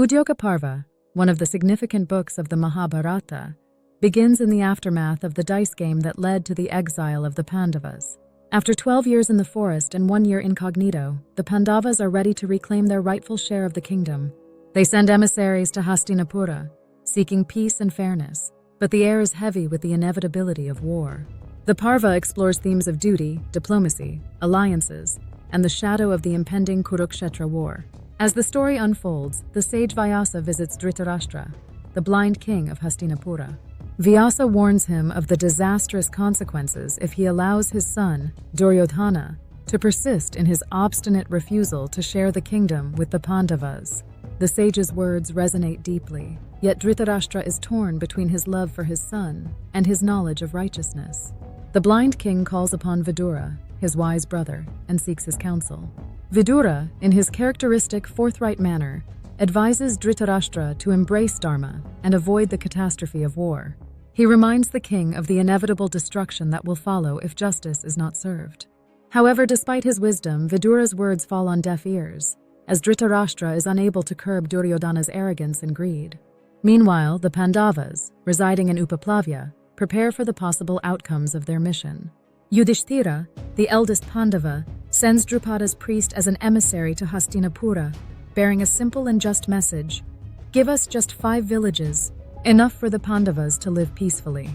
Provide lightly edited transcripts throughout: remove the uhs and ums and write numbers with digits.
Udyoga Parva, one of the significant books of the Mahabharata, begins in the aftermath of the dice game that led to the exile of the Pandavas. After 12 years in the forest and 1 year incognito, the Pandavas are ready to reclaim their rightful share of the kingdom. They send emissaries to Hastinapura, seeking peace and fairness, but the air is heavy with the inevitability of war. The Parva explores themes of duty, diplomacy, alliances, and the shadow of the impending Kurushetra war. As the story unfolds, the sage Vyasa visits Dhritarashtra, the blind king of Hastinapura. Vyasa warns him of the disastrous consequences if he allows his son, Duryodhana, to persist in his obstinate refusal to share the kingdom with the Pandavas. The sage's words resonate deeply, yet Dhritarashtra is torn between his love for his son and his knowledge of righteousness. The blind king calls upon Vidura, his wise brother, and seeks his counsel. Vidura, in his characteristic forthright manner, advises Dhritarashtra to embrace Dharma and avoid the catastrophe of war. He reminds the king of the inevitable destruction that will follow if justice is not served. However, despite his wisdom, Vidura's words fall on deaf ears, as Dhritarashtra is unable to curb Duryodhana's arrogance and greed. Meanwhile, the Pandavas, residing in Upaplavya, prepare for the possible outcomes of their mission. Yudistira, the eldest Pandava, sends Drupada's priest as an emissary to Hastinapura, bearing a simple and just message: "Give us just 5 villages, enough for the Pandavas to live peacefully."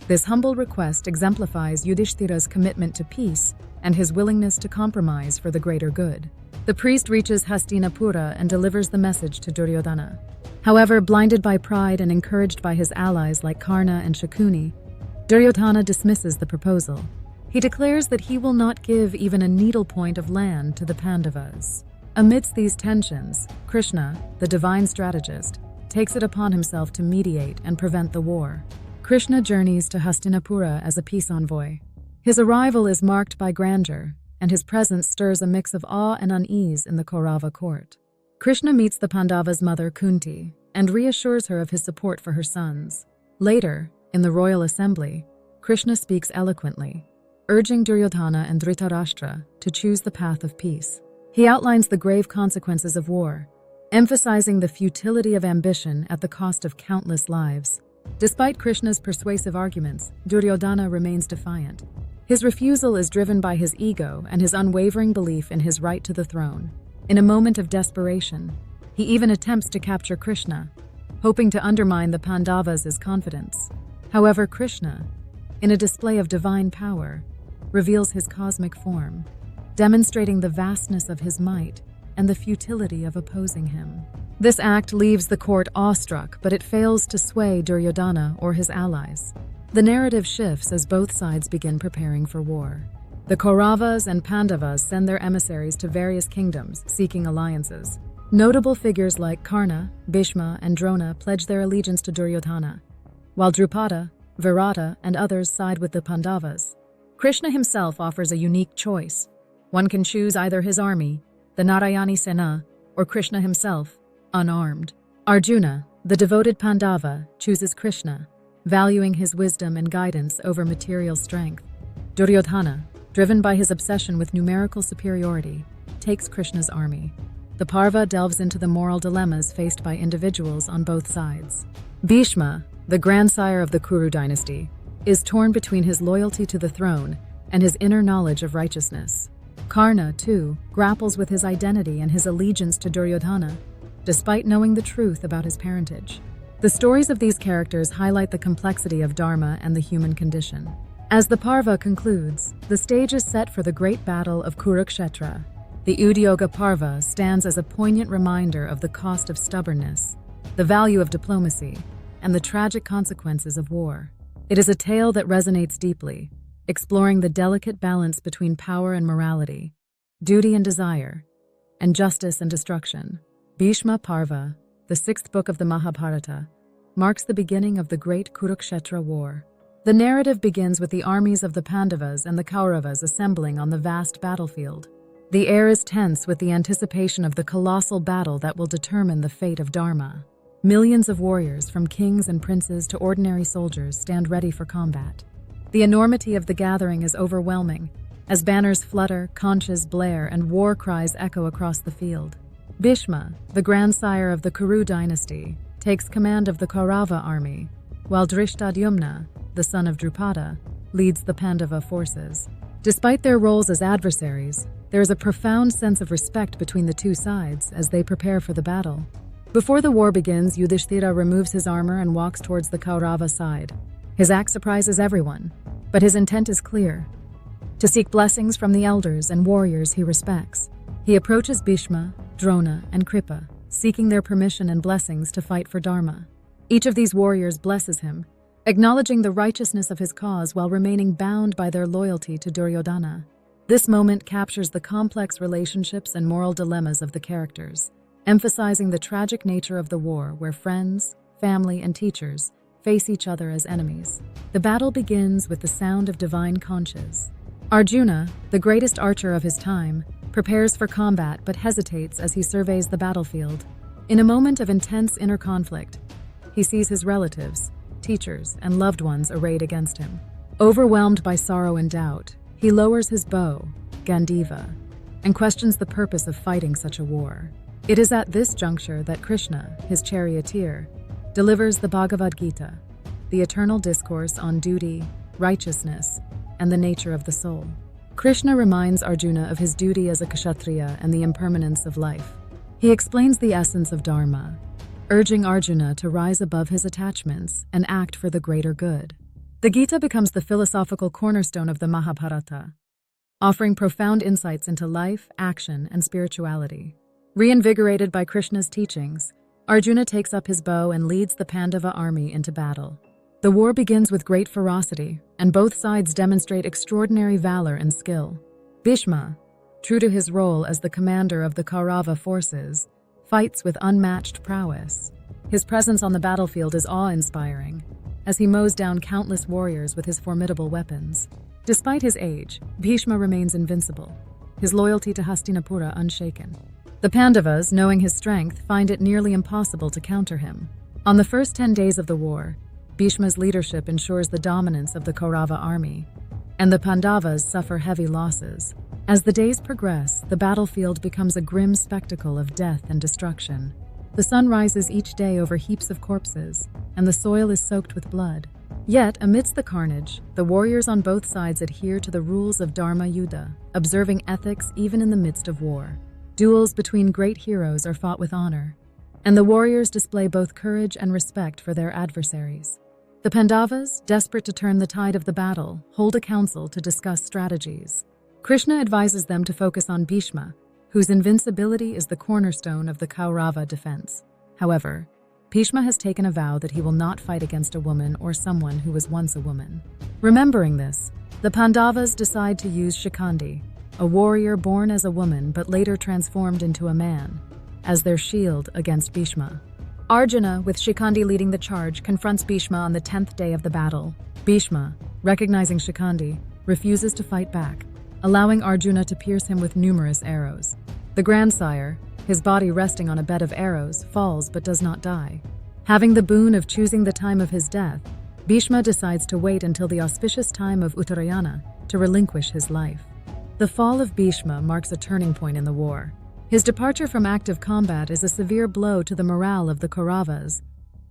This humble request exemplifies Yudhishthira's commitment to peace and his willingness to compromise for the greater good. The priest reaches Hastinapura and delivers the message to Duryodhana. However, blinded by pride and encouraged by his allies like Karna and Shakuni, Duryodhana dismisses the proposal. He declares that he will not give even a needlepoint of land to the Pandavas. Amidst these tensions, Krishna, the divine strategist, takes it upon himself to mediate and prevent the war. Krishna journeys to Hastinapura as a peace envoy. His arrival is marked by grandeur, and his presence stirs a mix of awe and unease in the Kaurava court. Krishna meets the Pandavas' mother Kunthi and reassures her of his support for her sons. Later, in the royal assembly, Krishna speaks eloquently, urging Duryodhana and Dhritarashtra to choose the path of peace. He outlines the grave consequences of war, emphasizing the futility of ambition at the cost of countless lives. Despite Krishna's persuasive arguments, Duryodhana remains defiant. His refusal is driven by his ego and his unwavering belief in his right to the throne. In a moment of desperation, he even attempts to capture Krishna, hoping to undermine the Pandavas' confidence. However, Krishna, in a display of divine power, reveals his cosmic form, demonstrating the vastness of his might and the futility of opposing him. This act leaves the court awestruck, but it fails to sway Duryodhana or his allies. The narrative shifts as both sides begin preparing for war. The Kauravas and Pandavas send their emissaries to various kingdoms, seeking alliances. Notable figures like Karna, Bhishma, and Drona pledge their allegiance to Duryodhana, while Drupada, Virata, and others side with the Pandavas. Krishna himself offers a unique choice. One can choose either his army, the Narayani Sena, or Krishna himself, unarmed. Arjuna, the devoted Pandava, chooses Krishna, valuing his wisdom and guidance over material strength. Duryodhana, driven by his obsession with numerical superiority, takes Krishna's army. The Parva delves into the moral dilemmas faced by individuals on both sides. Bhishma, the grandsire of the Kuru dynasty, is torn between his loyalty to the throne and his inner knowledge of righteousness. Karna, too, grapples with his identity and his allegiance to Duryodhana, despite knowing the truth about his parentage. The stories of these characters highlight the complexity of Dharma and the human condition. As the Parva concludes, the stage is set for the great battle of Kurukshetra. The Udyoga Parva stands as a poignant reminder of the cost of stubbornness, the value of diplomacy, and the tragic consequences of war. It is a tale that resonates deeply, exploring the delicate balance between power and morality, duty and desire, and justice and destruction. Bhishma Parva, the 6th book of the Mahabharata, marks the beginning of the great Kurukshetra war. The narrative begins with the armies of the Pandavas and the Kauravas assembling on the vast battlefield. The air is tense with the anticipation of the colossal battle that will determine the fate of Dharma. Millions of warriors, from kings and princes to ordinary soldiers, stand ready for combat. The enormity of the gathering is overwhelming, as banners flutter, conches blare, and war cries echo across the field. Bhishma, the grandsire of the Kuru dynasty, takes command of the Kaurava army, while Drishtadyumna, the son of Drupada, leads the Pandava forces. Despite their roles as adversaries, there is a profound sense of respect between the two sides as they prepare for the battle. Before the war begins, Yudistira removes his armor and walks towards the Kaurava side. His act surprises everyone, but his intent is clear: to seek blessings from the elders and warriors he respects. He approaches Bhishma, Drona, and Kripa, seeking their permission and blessings to fight for Dharma. Each of these warriors blesses him, acknowledging the righteousness of his cause while remaining bound by their loyalty to Duryodhana. This moment captures the complex relationships and moral dilemmas of the characters, emphasizing the tragic nature of the war where friends, family, and teachers face each other as enemies. The battle begins with the sound of divine conches. Arjuna, the greatest archer of his time, prepares for combat but hesitates as he surveys the battlefield. In a moment of intense inner conflict, he sees his relatives, teachers, and loved ones arrayed against him. Overwhelmed by sorrow and doubt, he lowers his bow, Gandiva, and questions the purpose of fighting such a war. It is at this juncture that Krishna, his charioteer, delivers the Bhagavad Gita, the eternal discourse on duty, righteousness, and the nature of the soul. Krishna reminds Arjuna of his duty as a kshatriya and the impermanence of life. He explains the essence of Dharma, urging Arjuna to rise above his attachments and act for the greater good. The Gita becomes the philosophical cornerstone of the Mahabharata, offering profound insights into life, action, and spirituality. Reinvigorated by Krishna's teachings, Arjuna takes up his bow and leads the Pandava army into battle. The war begins with great ferocity, and both sides demonstrate extraordinary valor and skill. Bhishma, true to his role as the commander of the Kaurava forces, fights with unmatched prowess. His presence on the battlefield is awe-inspiring, as he mows down countless warriors with his formidable weapons. Despite his age, Bhishma remains invincible, his loyalty to Hastinapura unshaken. The Pandavas, knowing his strength, find it nearly impossible to counter him. On the first 10 days of the war, Bhishma's leadership ensures the dominance of the Kaurava army, and the Pandavas suffer heavy losses. As the days progress, the battlefield becomes a grim spectacle of death and destruction. The sun rises each day over heaps of corpses, and the soil is soaked with blood. Yet, amidst the carnage, the warriors on both sides adhere to the rules of Dharma Yuddha, observing ethics even in the midst of war. Duels between great heroes are fought with honor, and the warriors display both courage and respect for their adversaries. The Pandavas, desperate to turn the tide of the battle, hold a council to discuss strategies. Krishna advises them to focus on Bhishma, whose invincibility is the cornerstone of the Kaurava defense. However, Bhishma has taken a vow that he will not fight against a woman or someone who was once a woman. Remembering this, the Pandavas decide to use Shikhandi, a warrior born as a woman but later transformed into a man, as their shield against Bhishma. Arjuna, with Shikhandi leading the charge, confronts Bhishma on the 10th day of the battle. Bhishma, recognizing Shikhandi, refuses to fight back, allowing Arjuna to pierce him with numerous arrows. The grandsire, his body resting on a bed of arrows, falls but does not die. Having the boon of choosing the time of his death, Bhishma decides to wait until the auspicious time of Uttarayana to relinquish his life. The fall of Bhishma marks a turning point in the war. His departure from active combat is a severe blow to the morale of the Kauravas,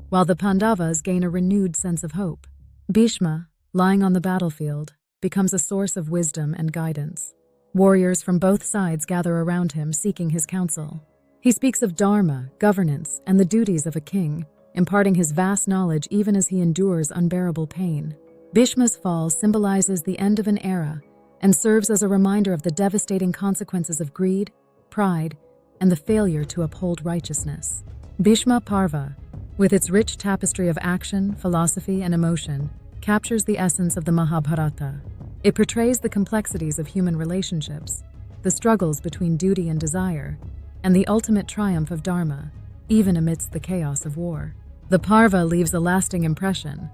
while the Pandavas gain a renewed sense of hope. Bhishma, lying on the battlefield, becomes a source of wisdom and guidance. Warriors from both sides gather around him, seeking his counsel. He speaks of dharma, governance, and the duties of a king, imparting his vast knowledge even as he endures unbearable pain. Bhishma's fall symbolizes the end of an era and serves as a reminder of the devastating consequences of greed, pride, and the failure to uphold righteousness. Bhishma Parva, with its rich tapestry of action, philosophy, and emotion, captures the essence of the Mahabharata. It portrays the complexities of human relationships, the struggles between duty and desire, and the ultimate triumph of Dharma, even amidst the chaos of war. The Parva leaves a lasting impression,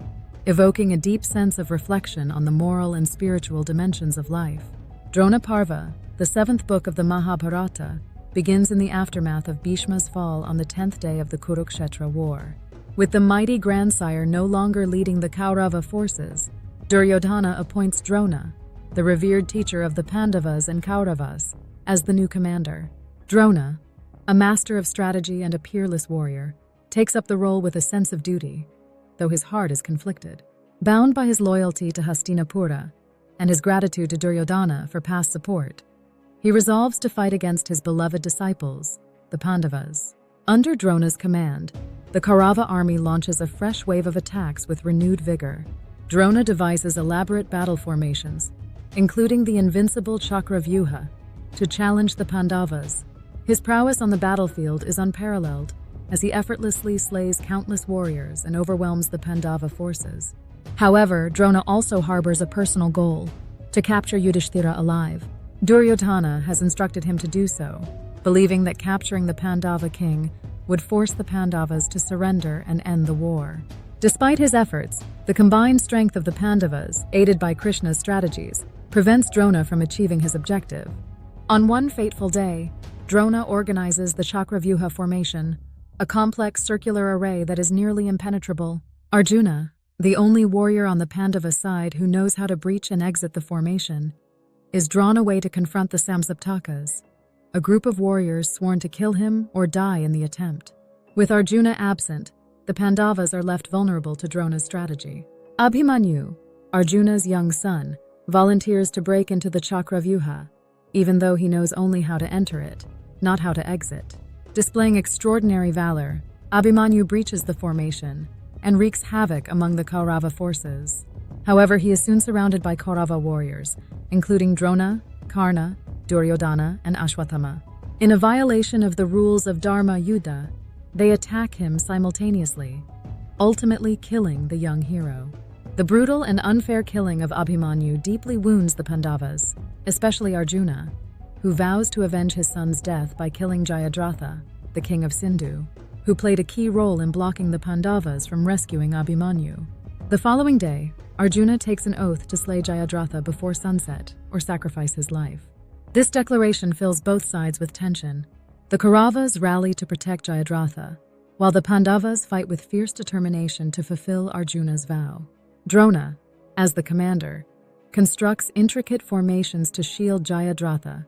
evoking a deep sense of reflection on the moral and spiritual dimensions of life. Drona Parva, the 7th book of the Mahabharata, begins in the aftermath of Bhishma's fall on the 10th day of the Kurushetra war. With the mighty grandsire no longer leading the Kaurava forces, Duryodhana appoints Drona, the revered teacher of the Pandavas and Kauravas, as the new commander. Drona, a master of strategy and a peerless warrior, takes up the role with a sense of duty, though his heart is conflicted. Bound by his loyalty to Hastinapura and his gratitude to Duryodhana for past support, he resolves to fight against his beloved disciples, the Pandavas. Under Drona's command, the Kaurava army launches a fresh wave of attacks with renewed vigor. Drona devises elaborate battle formations, including the invincible Chakravyuha, to challenge the Pandavas. His prowess on the battlefield is unparalleled, as he effortlessly slays countless warriors and overwhelms the Pandava forces. However, Drona also harbors a personal goal: to capture Yudistira alive. Duryodhana has instructed him to do so, believing that capturing the Pandava king would force the Pandavas to surrender and end the war. Despite his efforts, the combined strength of the Pandavas, aided by Krishna's strategies, prevents Drona from achieving his objective. On one fateful day, Drona organizes the Chakravyuha formation, a complex circular array that is nearly impenetrable. Arjuna, the only warrior on the Pandava side who knows how to breach and exit the formation, is drawn away to confront the Samsaptakas, a group of warriors sworn to kill him or die in the attempt. With Arjuna absent, the Pandavas are left vulnerable to Drona's strategy. Abhimanyu, Arjuna's young son, volunteers to break into the Chakravyuha, even though he knows only how to enter it, not how to exit. Displaying extraordinary valor, Abhimanyu breaches the formation and wreaks havoc among the Kaurava forces. However, he is soon surrounded by Kaurava warriors, including Drona, Karna, Duryodhana, and Ashwathama. In a violation of the rules of Dharma Yuddha, they attack him simultaneously, ultimately killing the young hero. The brutal and unfair killing of Abhimanyu deeply wounds the Pandavas, especially Arjuna, who vows to avenge his son's death by killing Jayadratha, the king of Sindhu, who played a key role in blocking the Pandavas from rescuing Abhimanyu. The following day, Arjuna takes an oath to slay Jayadratha before sunset or sacrifice his life. This declaration fills both sides with tension. The Kauravas rally to protect Jayadratha, while the Pandavas fight with fierce determination to fulfill Arjuna's vow. Drona, as the commander, constructs intricate formations to shield Jayadratha,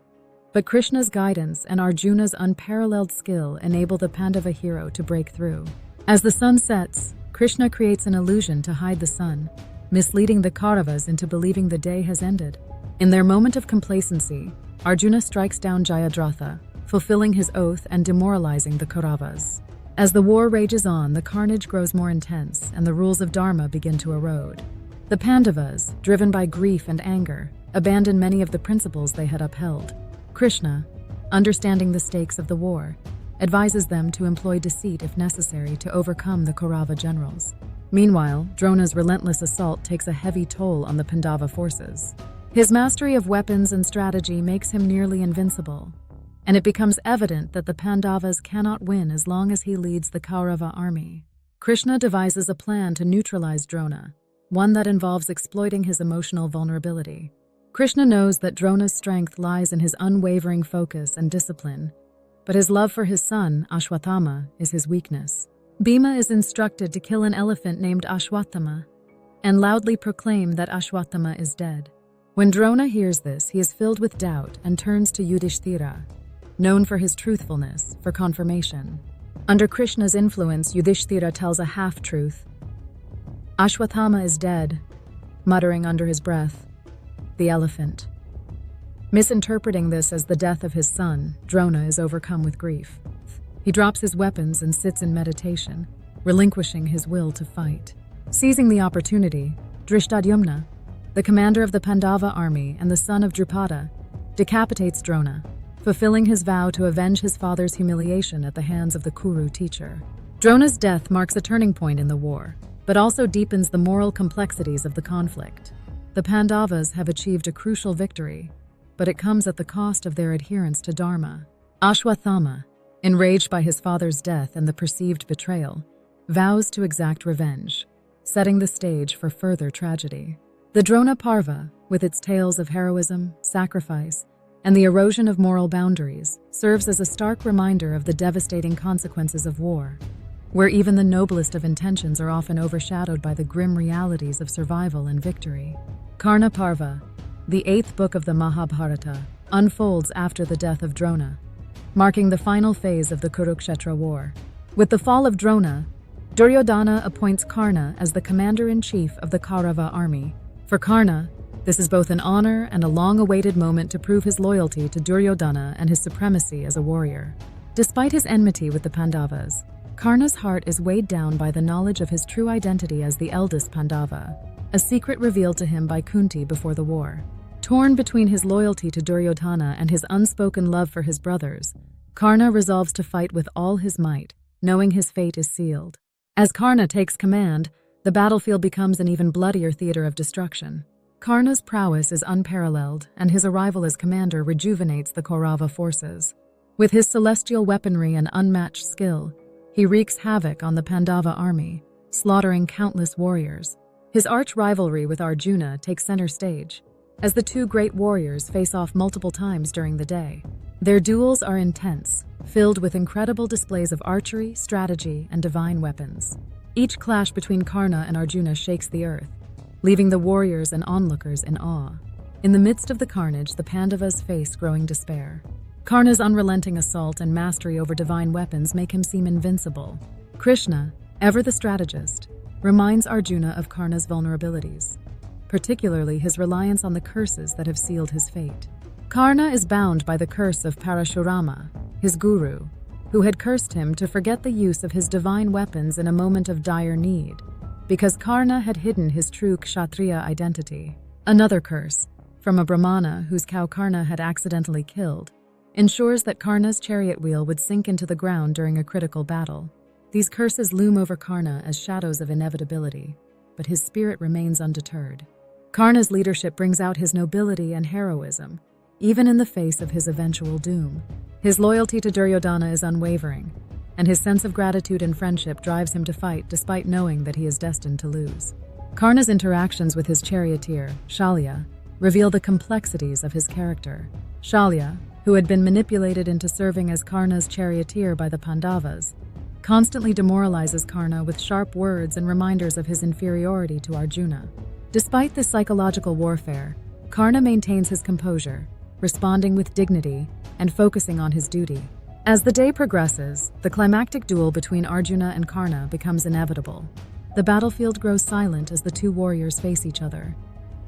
but Krishna's guidance and Arjuna's unparalleled skill enable the Pandava hero to break through. As the sun sets, Krishna creates an illusion to hide the sun, misleading the Kauravas into believing the day has ended. In their moment of complacency, Arjuna strikes down Jayadratha, fulfilling his oath and demoralizing the Kauravas. As the war rages on, the carnage grows more intense and the rules of Dharma begin to erode. The Pandavas, driven by grief and anger, abandon many of the principles they had upheld. Krishna, understanding the stakes of the war, advises them to employ deceit if necessary to overcome the Kaurava generals. Meanwhile, Drona's relentless assault takes a heavy toll on the Pandava forces. His mastery of weapons and strategy makes him nearly invincible, and it becomes evident that the Pandavas cannot win as long as he leads the Kaurava army. Krishna devises a plan to neutralize Drona, one that involves exploiting his emotional vulnerability. Krishna knows that Drona's strength lies in his unwavering focus and discipline, but his love for his son, Ashwathama, is his weakness. Bhima is instructed to kill an elephant named Ashwathama and loudly proclaim that Ashwathama is dead. When Drona hears this, he is filled with doubt and turns to Yudistira, known for his truthfulness, for confirmation. Under Krishna's influence, Yudistira tells a half-truth. Ashwathama is dead, muttering under his breath, "The elephant." Misinterpreting this as the death of his son, Drona is overcome with grief. He drops his weapons and sits in meditation, relinquishing his will to fight. Seizing the opportunity, Drishtadyumna, the commander of the Pandava army and the son of Drupada, decapitates Drona, fulfilling his vow to avenge his father's humiliation at the hands of the Kuru teacher. Drona's death marks a turning point in the war, but also deepens the moral complexities of the conflict. The Pandavas have achieved a crucial victory, but it comes at the cost of their adherence to Dharma. Ashwathama, enraged by his father's death and the perceived betrayal, vows to exact revenge, setting the stage for further tragedy. The Drona Parva, with its tales of heroism, sacrifice, and the erosion of moral boundaries, serves as a stark reminder of the devastating consequences of war, where even the noblest of intentions are often overshadowed by the grim realities of survival and victory. Karna Parva, the 8th book of the Mahabharata, unfolds after the death of Drona, marking the final phase of the Kurushetra war. With the fall of Drona, Duryodhana appoints Karna as the commander-in-chief of the Kaurava army. For Karna, this is both an honor and a long-awaited moment to prove his loyalty to Duryodhana and his supremacy as a warrior. Despite his enmity with the Pandavas, Karna's heart is weighed down by the knowledge of his true identity as the eldest Pandava, a secret revealed to him by Kunthi before the war. Torn between his loyalty to Duryodhana and his unspoken love for his brothers, Karna resolves to fight with all his might, knowing his fate is sealed. As Karna takes command, the battlefield becomes an even bloodier theater of destruction. Karna's prowess is unparalleled, and his arrival as commander rejuvenates the Kaurava forces. With his celestial weaponry and unmatched skill, he wreaks havoc on the Pandava army, slaughtering countless warriors. His arch-rivalry with Arjuna takes center stage, as the two great warriors face off multiple times during the day. Their duels are intense, filled with incredible displays of archery, strategy, and divine weapons. Each clash between Karna and Arjuna shakes the earth, leaving the warriors and onlookers in awe. In the midst of the carnage, the Pandavas face growing despair. Karna's unrelenting assault and mastery over divine weapons make him seem invincible. Krishna, ever the strategist, reminds Arjuna of Karna's vulnerabilities, particularly his reliance on the curses that have sealed his fate. Karna is bound by the curse of Parashurama, his guru, who had cursed him to forget the use of his divine weapons in a moment of dire need, because Karna had hidden his true kshatriya identity. Another curse, from a brahmana whose cow Karna had accidentally killed, ensures that Karna's chariot wheel would sink into the ground during a critical battle. These curses loom over Karna as shadows of inevitability, but his spirit remains undeterred. Karna's leadership brings out his nobility and heroism, even in the face of his eventual doom. His loyalty to Duryodhana is unwavering, and his sense of gratitude and friendship drives him to fight despite knowing that he is destined to lose. Karna's interactions with his charioteer, Shalya, reveal the complexities of his character. Shalya, who had been manipulated into serving as Karna's charioteer by the Pandavas, constantly demoralizes Karna with sharp words and reminders of his inferiority to Arjuna. Despite this psychological warfare, Karna maintains his composure, responding with dignity and focusing on his duty. As the day progresses, the climactic duel between Arjuna and Karna becomes inevitable. The battlefield grows silent as the two warriors face each other,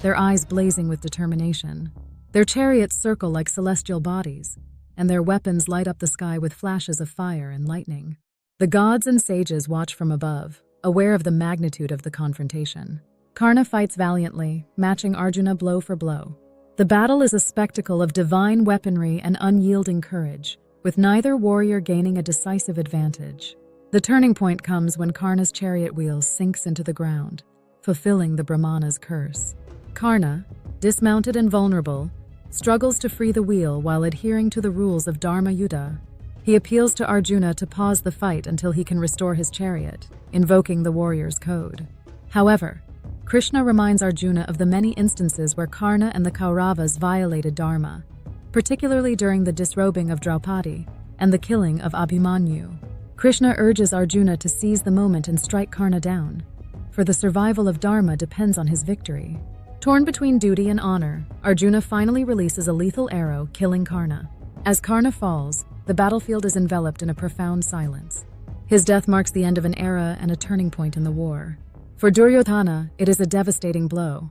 their eyes blazing with determination. Their chariots circle like celestial bodies, and their weapons light up the sky with flashes of fire and lightning. The gods and sages watch from above, aware of the magnitude of the confrontation. Karna fights valiantly, matching Arjuna blow for blow. The battle is a spectacle of divine weaponry and unyielding courage, with neither warrior gaining a decisive advantage. The turning point comes when Karna's chariot wheel sinks into the ground, fulfilling the Brahmana's curse. Karna, dismounted and vulnerable, struggles to free the wheel while adhering to the rules of Dharma Yuddha. He appeals to Arjuna to pause the fight until he can restore his chariot, invoking the warrior's code. However, Krishna reminds Arjuna of the many instances where Karna and the Kauravas violated Dharma, particularly during the disrobing of Draupadi and the killing of Abhimanyu. Krishna urges Arjuna to seize the moment and strike Karna down, for the survival of Dharma depends on his victory. Torn between duty and honor, Arjuna finally releases a lethal arrow, killing Karna. As Karna falls, the battlefield is enveloped in a profound silence. His death marks the end of an era and a turning point in the war. For Duryodhana, it is a devastating blow,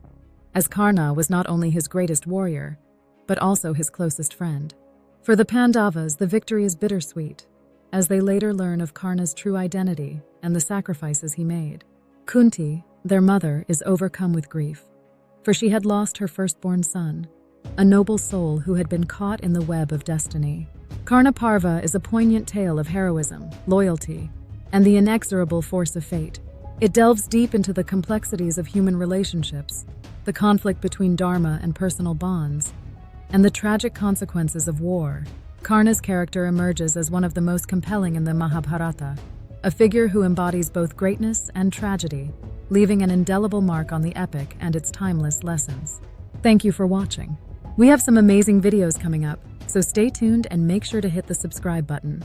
as Karna was not only his greatest warrior, but also his closest friend. For the Pandavas, the victory is bittersweet, as they later learn of Karna's true identity and the sacrifices he made. Kunthi, their mother, is overcome with grief, for she had lost her firstborn son, a noble soul who had been caught in the web of destiny. Karna Parva is a poignant tale of heroism, loyalty, and the inexorable force of fate. It delves deep into the complexities of human relationships, the conflict between dharma and personal bonds, and the tragic consequences of war. Karna's character emerges as one of the most compelling in the Mahabharata, a figure who embodies both greatness and tragedy, leaving an indelible mark on the epic and its timeless lessons. Thank you for watching. We have some amazing videos coming up, so stay tuned and make sure to hit the subscribe button.